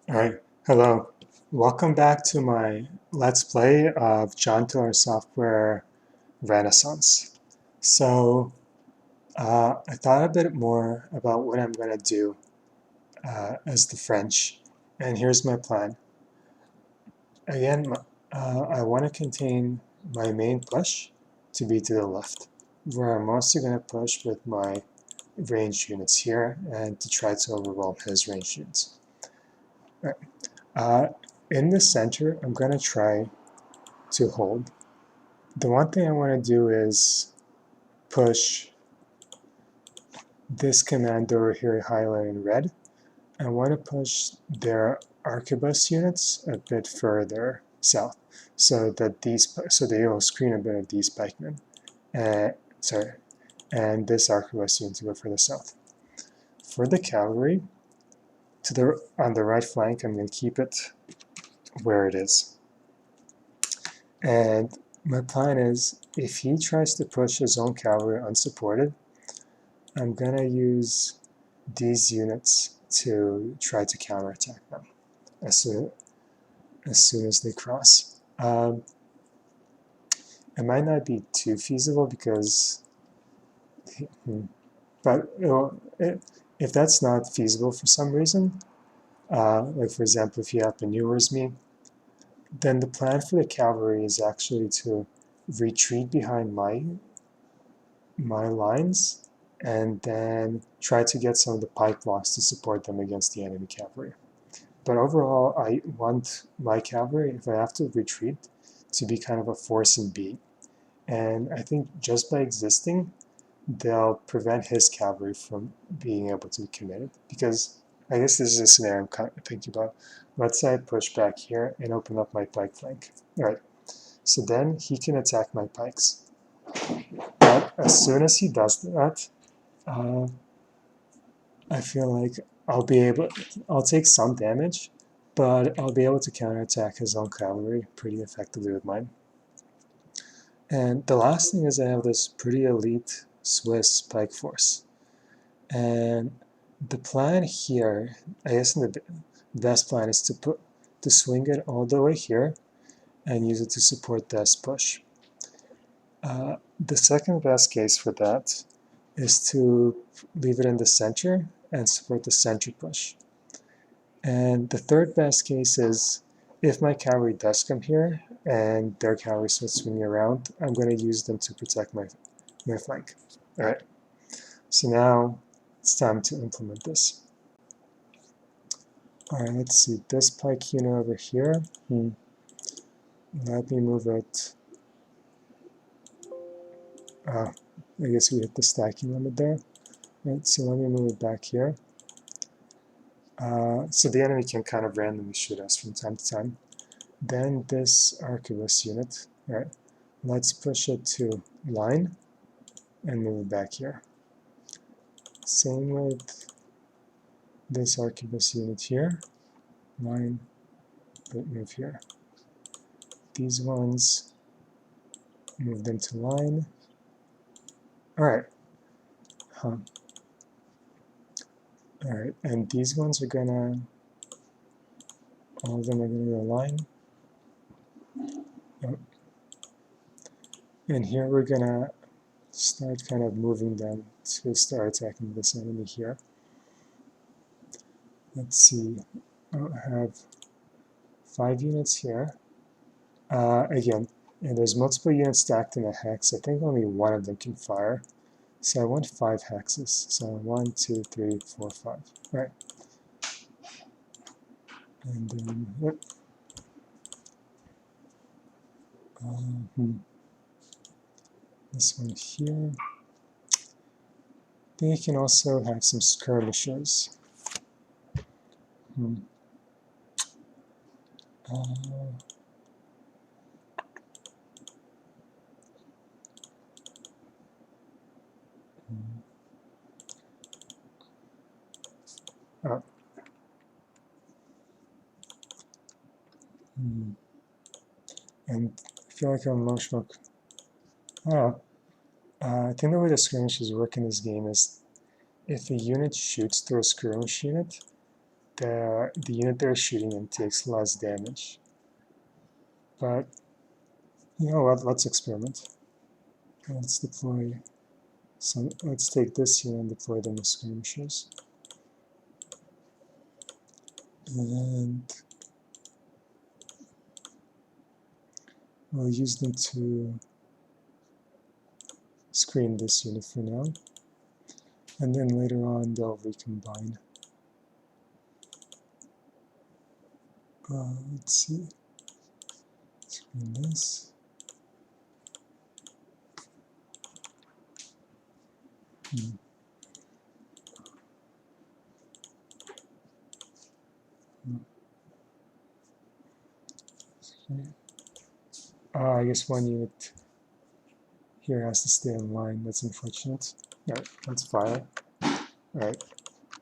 Alright, hello. Welcome back to my Let's Play of John Tiller Software Renaissance. I thought a bit more about what I'm going to do as the French, and here's my plan. Again, I want to contain my main push to be to the left, where I'm mostly going to push with my ranged units here and to try to overwhelm his ranged units. All right. In the center, I'm going to try to hold. The one thing I want to do is push this command over here highlighted in red. I want to push their arquebus units a bit further south so that they will screen a bit of these pikemen. Sorry, and this arquebus unit to go further south. For the cavalry, on the right flank, I'm going to keep it where it is. And my plan is, if he tries to push his own cavalry unsupported, I'm going to use these units to try to counterattack them as soon as they cross. It might not be too feasible because, but if that's not feasible for some reason, like for example, if he outmaneuvers me, then the plan for the cavalry is actually to retreat behind my lines and then try to get some of the pike blocks to support them against the enemy cavalry. But overall, I want my cavalry, if I have to retreat, to be kind of a force and beat. And I think just by existing, they'll prevent his cavalry from being able to be committed. Because I guess this is a scenario I'm kind of thinking about. Let's say I push back here and open up my pike flank. All right, so then he can attack my pikes. But as soon as he does that, I feel like I'll take some damage, but I'll be able to counterattack his own cavalry pretty effectively with mine. And the last thing is I have this pretty elite Swiss pike force. And the plan here, I guess the best plan is to swing it all the way here and use it to support this push. The second best case for that is to leave it in the center and support the center push. And the third best case is if my cavalry does come here and their cavalry starts swinging around, I'm going to use them to protect my flank. All right, so now it's time to implement this. All right, let's see, this pike unit over here, let me move it. I guess we hit the stacking limit there. Right, so let me move it back here. So the enemy can kind of randomly shoot us from time to time. Then this arquebus unit, right? Let's push it to line and move it back here. Same with this arquebus unit here, line, but move here. These ones, move them to line. All right. All right, and these ones are gonna, all of them are gonna go line. Oh. And here we're gonna start kind of moving them to start attacking this enemy here. Let's see, I have 5 units here. Again, and there's multiple units stacked in a hex. I think only one of them can fire. So I want 5 hexes. So 1, 2, 3, 4, 5. All right. And then, yep. This one here. Then you can also have some skirmishers. And I feel like I'm emotional. I think the way the skirmishes work in this game is if a unit shoots through a skirmish unit, the unit they're shooting in takes less damage. But you know what? Let's experiment. Let's deploy some. Let's take this unit and deploy them as skirmishers, and we'll use them to screen this unit for now, and then later on they'll recombine. Let's see. Screen this. I guess one unit here has to stay in line. That's unfortunate. Alright, let's fire. Alright,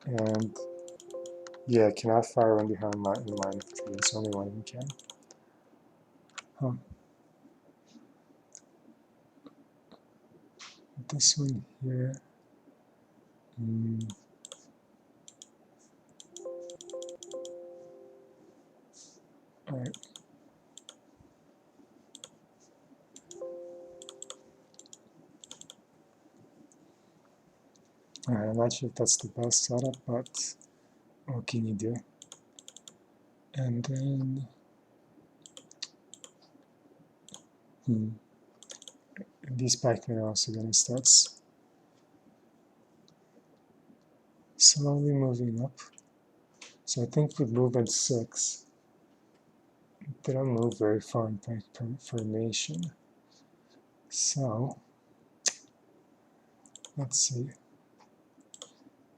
and yeah, cannot fire when behind in line of trees. Only one of them can. Huh. This one here. Alright. Alright, I'm not sure if that's the best setup, but what can you do? And then these pikemen are also going to start slowly moving up. So I think with movement 6, they don't move very far in pike formation. So let's see.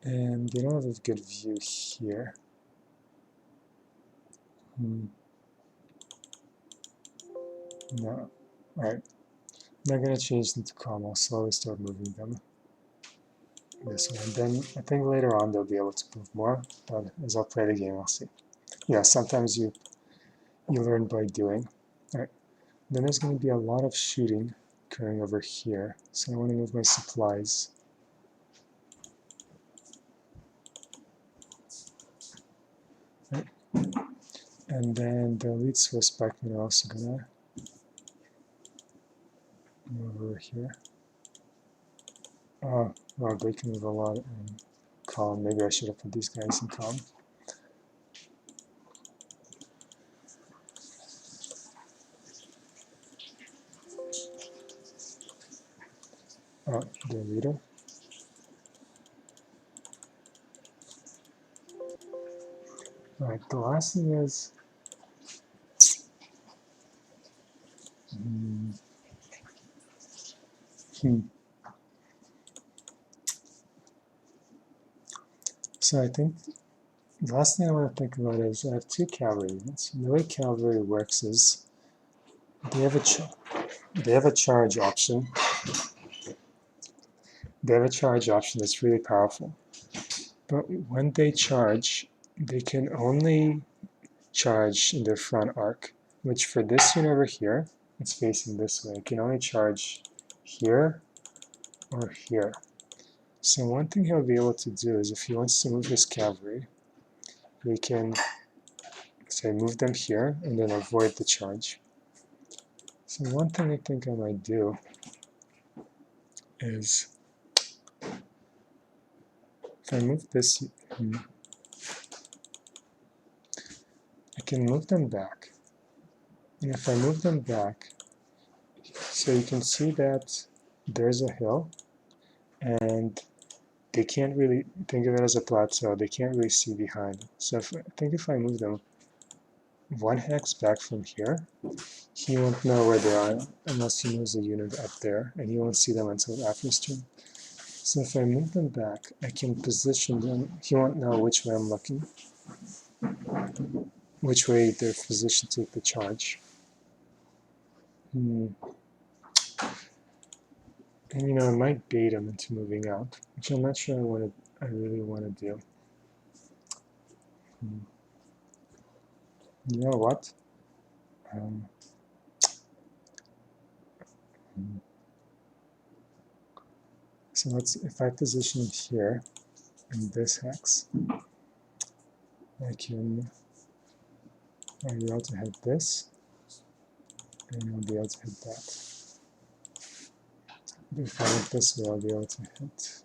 And they don't have a good view here. No. Alright. I'm not going to change them to calm. I'll slowly start moving them this way. And then I think later on they'll be able to move more. But as I'll play the game, I'll see. Yeah, sometimes you learn by doing. Alright. Then there's going to be a lot of shooting occurring over here. So I want to move my supplies. Right. And then the elite Swiss pikemen are also going to move over here. Well, they can move a lot in column. Maybe I should have put these guys in column. The leader. Alright, the last thing is So I think the last thing I want to think about is I have 2 cavalry units. And the way cavalry works is they have a charge option. They have a charge option that's really powerful. But when they charge, they can only charge in their front arc, which for this unit over here, it's facing this way. It can only charge here or here. So one thing he'll be able to do is if he wants to move his cavalry, we can say move them here and then avoid the charge. So one thing I think I might do is if I move this, I can move them back. And if I move them back, so you can see that there's a hill and they can't really think of it as a plateau. They can't really see behind. So I think if I move them 1 hex back from here, he won't know where they are unless he moves a unit up there, and he won't see them until after his turn. So if I move them back, I can position them. He won't know which way I'm looking, which way they're positioned to take the charge. And I might bait him into moving out, which I'm not sure I really want to do. You know what? So if I position it here in this hex, I'll be able to hit this, and I'll be able to hit that. If I hit this way, I'll be able to hit.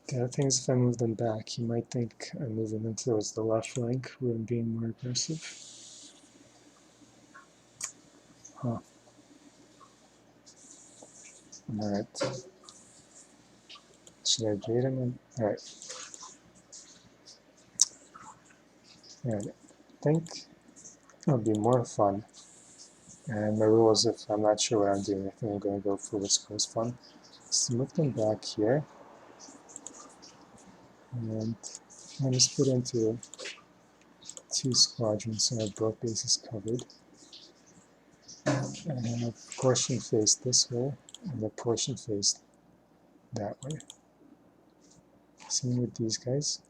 The other thing is, if I move them back, you might think I'm moving them towards the left flank where I'm being more aggressive. Huh. Alright. Should I bait him? Alright. Alright. I think it'll be more fun. And the rule is, if I'm not sure what I'm doing, I think I'm going to go for what's most fun. So move them back here. And I'm going to split into 2 squadrons so I have both bases covered. And I have a portion faced this way, and a portion faced that way. Same with these guys.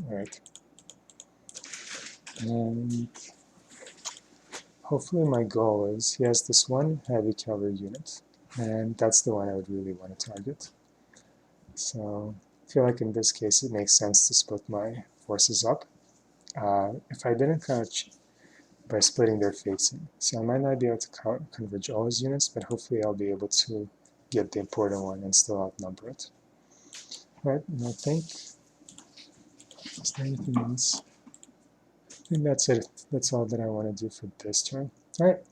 Alright. And hopefully my goal is, he has this one heavy cavalry unit, and that's the one I would really want to target. So I feel like in this case it makes sense to split my forces up. If I didn't by splitting their facing. So I might not be able to converge all his units, but hopefully I'll be able to get the important one and still outnumber it. Right, and I think, is there anything else? I think that's it. That's all that I want to do for this turn. Alright.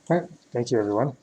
Alright, thank you everyone.